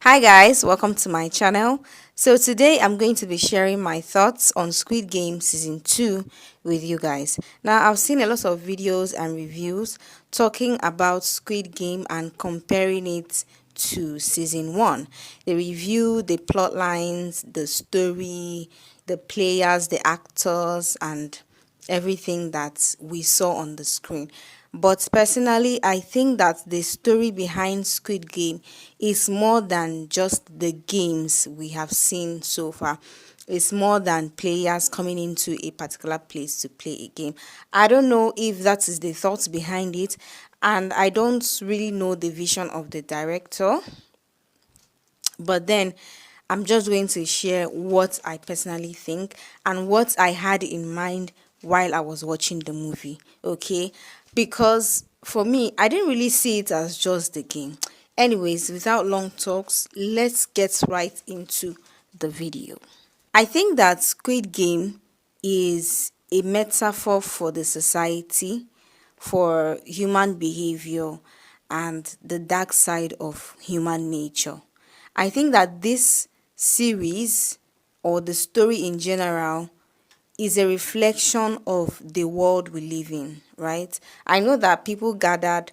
Hi guys, welcome to my channel. So today I'm going to be sharing my thoughts on Squid Game season 2 with you guys. Now I've seen a lot of videos and reviews talking about Squid Game and comparing it to season 1. They review the plot lines, the story, the players, the actors and everything that we saw on the screen. But personally, I think that the story behind Squid Game is more than just the games we have seen so far. It's more than players coming into a particular place to play a game. I don't know if that is the thought behind it, and I don't really know the vision of the director. But then I'm just going to share what I personally think and what I had in mind while I was watching the movie. Okay, because for me, I didn't really see it as just the game. Anyways, without long talks, let's get right into the video. I think that Squid Game is a metaphor for the society, for human behavior, and the dark side of human nature. I think that this series or the story in general is a reflection of the world we live in, right? I know that people gathered,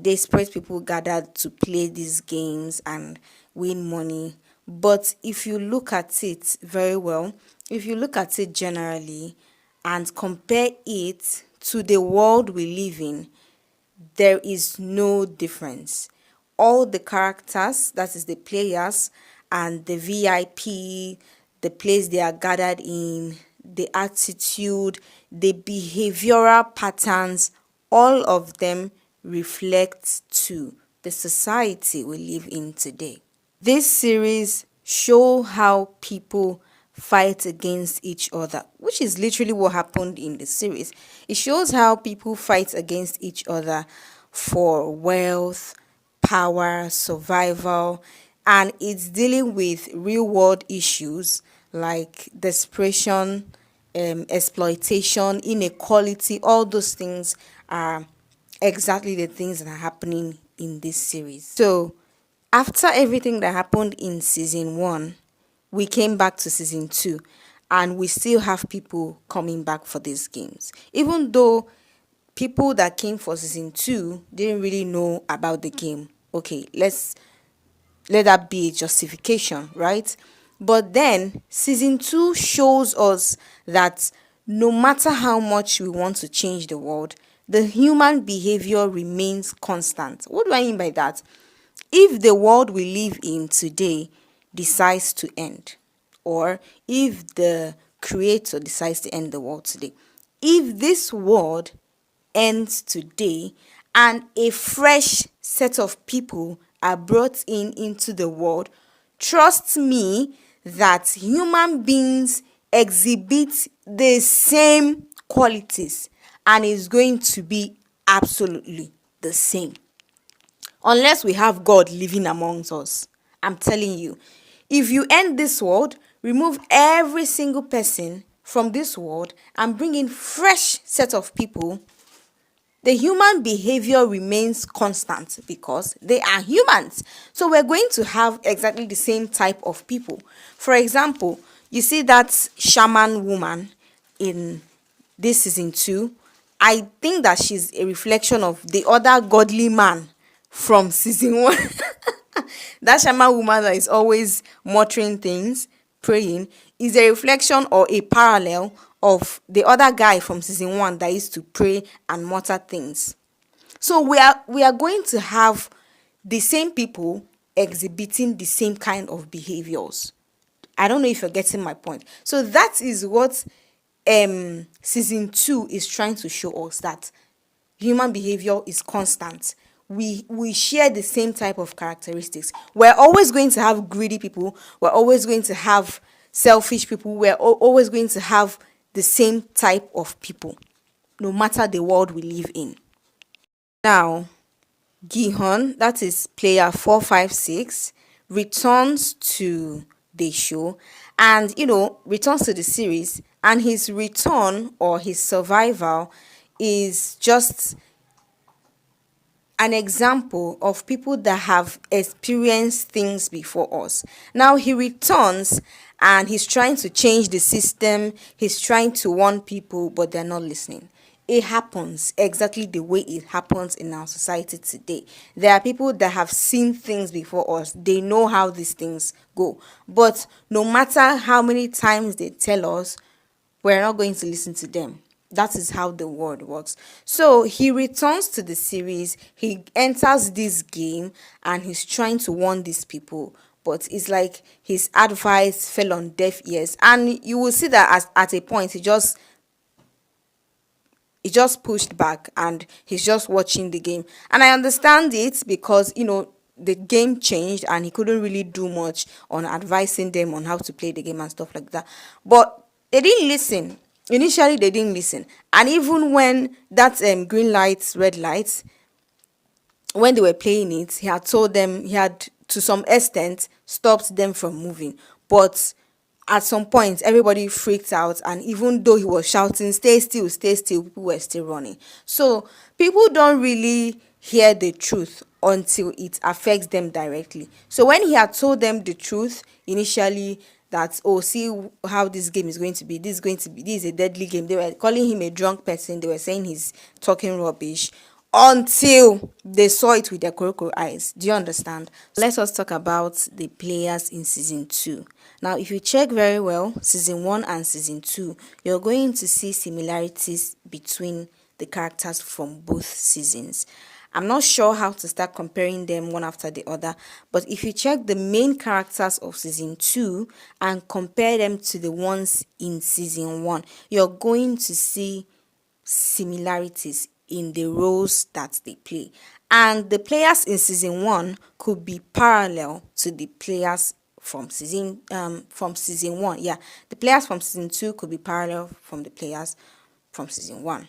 desperate people gathered to play these games and win money. But if you look at it very well, if you look at it generally and compare it to the world we live in, there is no difference. All the characters, that is the players, and the VIP, the place they are gathered in, the attitude, the behavioral patterns, all of them reflect to the society we live in today. This series show how people fight against each other, which is literally what happened in the series. It shows how people fight against each other for wealth, power, survival, and it's dealing with real world issues like desperation, exploitation, inequality. All those things are exactly the things that are happening in this series. So after everything that happened in season 1, we came back to season 2 and we still have people coming back for these games. Even though people that came for season 2 didn't really know about the game. Okay, let that be a justification, right? But then season 2 shows us that no matter how much we want to change the world, the human behavior remains constant. What do I mean by that? If the world we live in today decides to end, or if the creator decides to end the world today, if this world ends today and a fresh set of people are brought in into the world, trust me that human beings exhibit the same qualities and is going to be absolutely the same unless we have God living amongst us. I'm telling you, if you end this world, remove every single person from this world and bring in fresh set of people, the human behavior remains constant because they are humans. So we're going to have exactly the same type of people. For example, you see that shaman woman in this season 2. I think that she's a reflection of the other godly man from season 1. That shaman woman that is always muttering things, praying, is a reflection or a parallel of the other guy from season 1 that used to pray and mutter things. So we are going to have the same people exhibiting the same kind of behaviors. I don't know if you're getting my point. So that is what season 2 is trying to show us, that human behavior is constant. We share the same type of characteristics. We're always going to have greedy people. We're always going to have selfish people. We're always going to have the same type of people, no matter the world we live in. Now, Gihon, that is player 456, returns to the show and returns to the series, and his return or his survival is just an example of people that have experienced things before us. Now he returns and he's trying to change the system, he's trying to warn people, but they're not listening. It happens exactly the way it happens in our society today. There are people that have seen things before us, they know how these things go. But no matter how many times they tell us, we're not going to listen to them. That is how the world works. So he returns to the series, he enters this game, and he's trying to warn these people. But it's like his advice fell on deaf ears. And you will see that at a point, he just pushed back and he's just watching the game. And I understand it because, the game changed and he couldn't really do much on advising them on how to play the game and stuff like that. But they didn't listen. Initially, they didn't listen. And even when that green lights, red lights, when they were playing it, he had told them, he had to some extent stopped them from moving. But at some point, everybody freaked out, and even though he was shouting, stay still, people were still running. So people don't really hear the truth until it affects them directly. So when he had told them the truth initially, that, oh, see how this game is going to be, this is a deadly game, they were calling him a drunk person, they were saying he's talking rubbish, until they saw it with their crocodile eyes. Do you understand? Let us talk about the players in season 2. Now, if you check very well, season 1 and season 2, you're going to see similarities between the characters from both seasons. I'm not sure how to start comparing them one after the other, but if you check the main characters of season 2 and compare them to the ones in season 1, you're going to see similarities in the roles that they play. And the players in season 1 could be parallel to the players from season 1. Yeah, the players from season 2 could be parallel from the players from season 1.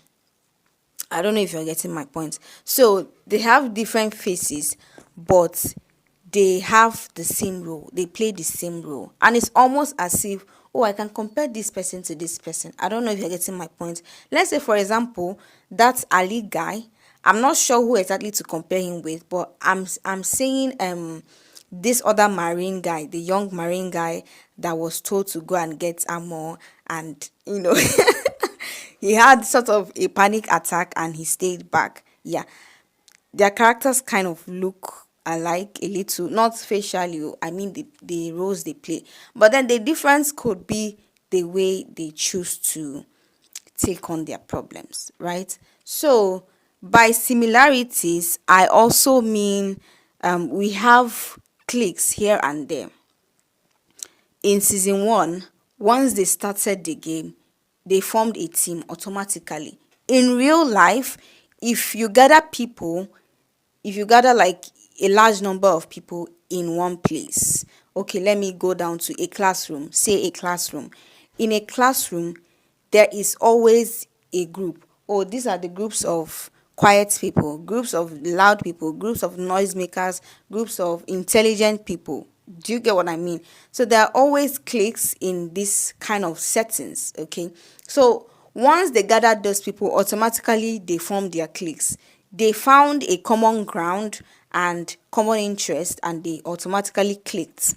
I don't know if you're getting my point. So they have different faces, but they have the same role. They play the same role. And it's almost as if, oh, I can compare this person to this person. I don't know if you're getting my point. Let's say, for example, that Ali guy. I'm not sure who exactly to compare him with, but I'm saying this other marine guy, the young marine guy that was told to go and get armor, and he had sort of a panic attack and he stayed back. Yeah, their characters kind of look alike a little, not facially, I mean the roles they play. But then the difference could be the way they choose to take on their problems, right? So by similarities, I also mean we have cliques here and there. In season 1, once they started the game, they formed a team automatically. In real life, if you gather people, if you gather like a large number of people in one place, okay, let me go down to a classroom, say a classroom. In a classroom, there is always a group. Oh, these are the groups of quiet people, groups of loud people, groups of noisemakers, groups of intelligent people. Do you get what I mean? So there are always cliques in this kind of settings, okay? So once they gathered those people, automatically they formed their cliques. They found a common ground and common interest, and they automatically clicked.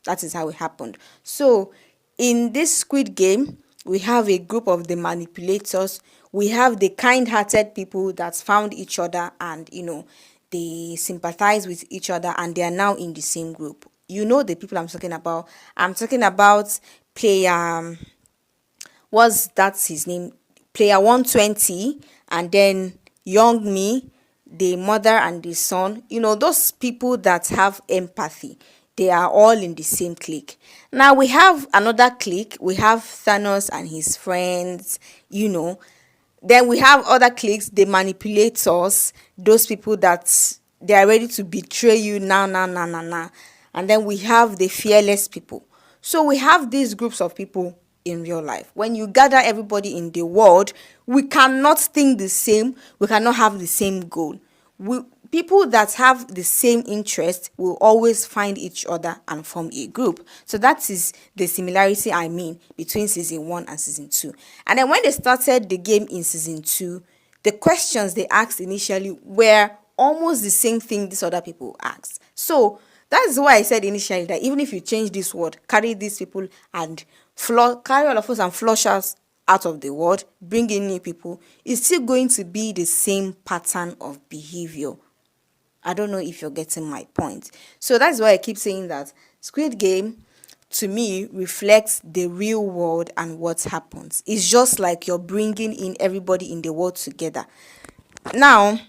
That is how it happened. So in this Squid Game, we have a group of the manipulators. We have the kind-hearted people that found each other, and they sympathize with each other, and they are now in the same group. You know the people I'm talking about. I'm talking about player. What's that's his name? Player 120, and then Young Me, the mother and the son. Those people that have empathy. They are all in the same clique. Now we have another clique. We have Thanos and his friends. Then we have other cliques, the manipulators, those people that they are ready to betray you now. And then we have the fearless people. So we have these groups of people in real life. When you gather everybody in the world, we cannot think the same. We cannot have the same goal. People that have the same interest will always find each other and form a group. So that is the similarity I mean between season 1 and season 2. And then when they started the game in season 2, the questions they asked initially were almost the same thing these other people asked. So that's why I said initially that even if you change this word, carry these people and carry all of us and flush us out of the world, bring in new people, it's still going to be the same pattern of behavior. I don't know if you're getting my point. So that's why I keep saying that Squid Game to me reflects the real world and what happens. It's just like you're bringing in everybody in the world together. Now,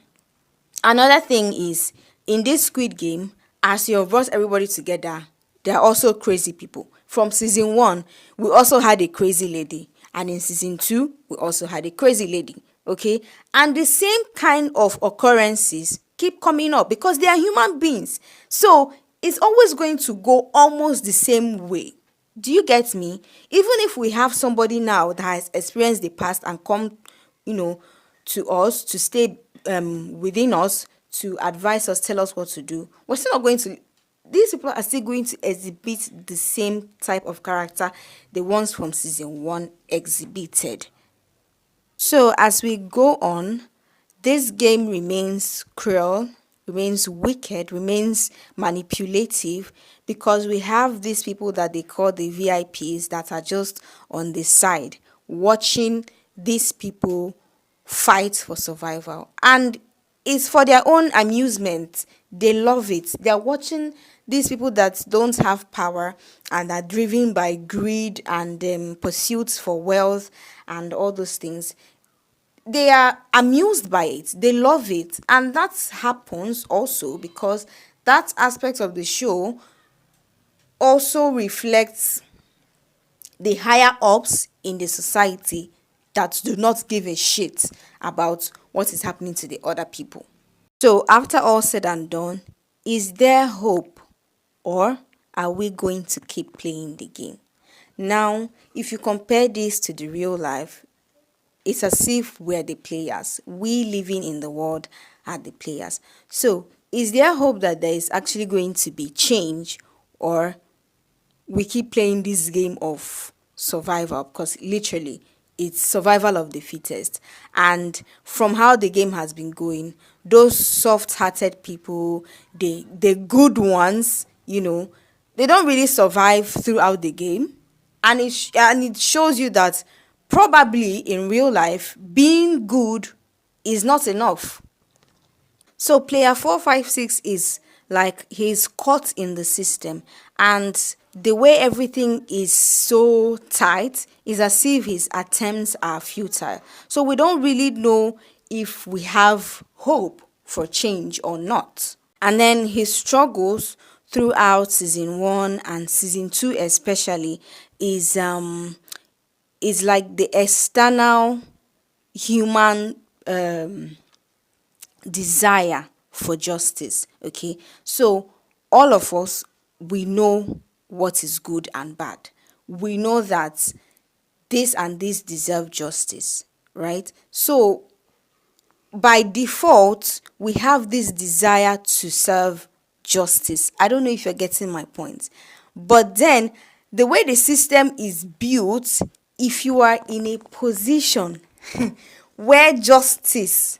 another thing is in this Squid Game, as you have brought everybody together, there are also crazy people. From season 1, we also had a crazy lady, and in season 2, we also had a crazy lady. Okay, and the same kind of occurrences keep coming up because they are human beings. So it's always going to go almost the same way. Do you get me? Even if we have somebody now that has experienced the past and come, you know, to us to stay within us to advise us, tell us what to do, we're still not going to. These people are still going to exhibit the same type of character the ones from season 1 exhibited. So as we go on, this game remains cruel, remains wicked, remains manipulative because we have these people that they call the VIPs that are just on the side watching these people fight for survival. And it's for their own amusement. They love it. They're watching these people that don't have power and are driven by greed and pursuits for wealth and all those things. They are amused by it. They love it. And that happens also because that aspect of the show also reflects the higher ups in the society that do not give a shit about what is happening to the other people. So, after all said and done, is there hope or are we going to keep playing the game? Now, if you compare this to the real life, it's as if we're the players. We living in the world are the players. So, is there hope that there is actually going to be change or we keep playing this game of survival? Because literally it's survival of the fittest. And from how the game has been going, those soft-hearted people, the good ones, they don't really survive throughout the game. And it shows you that probably in real life being good is not enough. So player 456 is like he's caught in the system, and the way everything is so tight is as if his attempts are futile. So we don't really know if we have hope for change or not. And then his struggles throughout season 1 and season 2 especially is like the external human desire for justice. Okay, so all of us, we know what is good and bad. We know that this and this deserve justice, right? So by default we have this desire to serve justice. I don't know if you're getting my point, but then the way the system is built, if you are in a position where justice,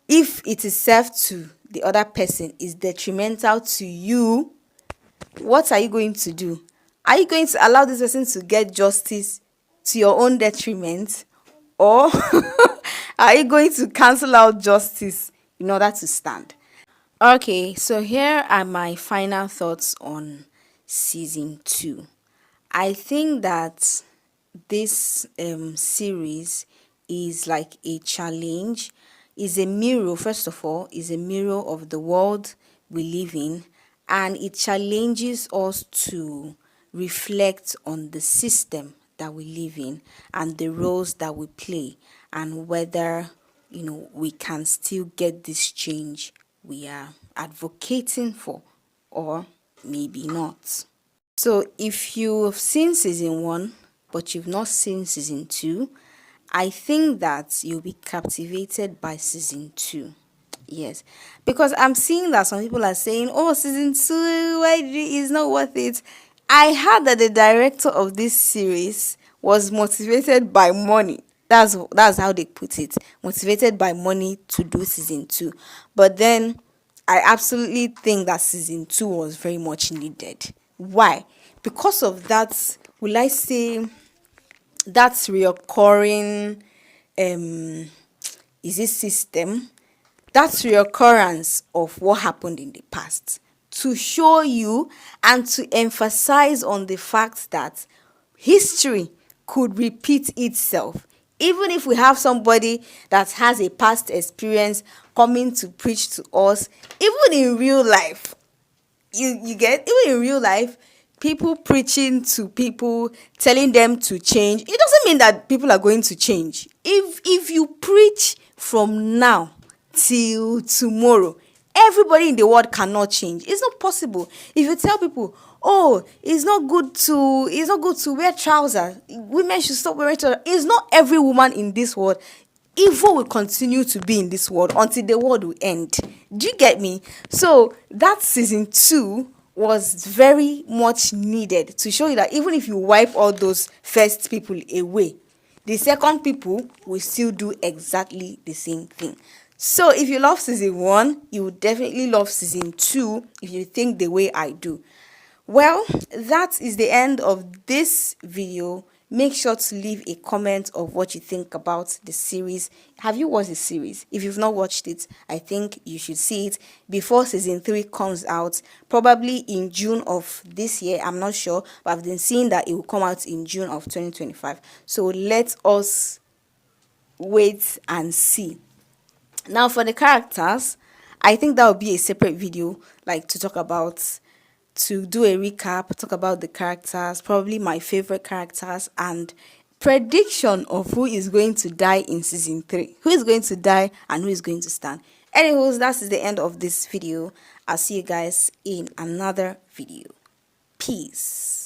if it is served to the other person, is detrimental to you, what are you going to do? Are you going to allow this person to get justice to your own detriment, or are you going to cancel out justice in order to stand? Okay, so here are my final thoughts on season 2. I think that this series is like a challenge, is a mirror. First of all, is a mirror of the world we live in, and it challenges us to reflect on the system that we live in and the roles that we play, and whether we can still get this change we are advocating for, or maybe not. So if you've seen season 1 but you've not seen season 2, I think that you'll be captivated by season 2. Yes, because I'm seeing that some people are saying, oh, season 2, why is not worth it. I heard that the director of this series was motivated by money. That's how they put it. Motivated by money to do season 2. But then I absolutely think that season 2 was very much needed. Why? Because of that, will I say, that's reoccurring, um is it system, that's reoccurrence of what happened in the past, to show you and to emphasize on the fact that history could repeat itself. Even if we have somebody that has a past experience coming to preach to us, even in real life, you get, even in real life, people preaching to people, telling them to change, it doesn't mean that people are going to change. If you preach from now till tomorrow, everybody in the world cannot change. It's not possible. If you tell people, oh, it's not good to wear trousers, women should stop wearing trousers, it's not every woman in this world. Evil will continue to be in this world until the world will end. Do you get me? So that season 2 was very much needed to show you that even if you wipe all those first people away, the second people will still do exactly the same thing. So if you love season 1, you will definitely love season 2 if you think the way I do. Well, that is the end of this video. Make sure to leave a comment of what you think about the series. Have you watched the series? If you've not watched it, I think you should see it before season 3 comes out, probably in June of this year. I'm not sure, but I've been seeing that it will come out in June of 2025. So let us wait and see. Now for the characters, I think that would be a separate video, like to talk about, to do a recap, talk about the characters, probably my favorite characters, and prediction of who is going to die in season 3, who is going to die and who is going to stand. Anyways, that is the end of this video. I'll see you guys in another video. Peace.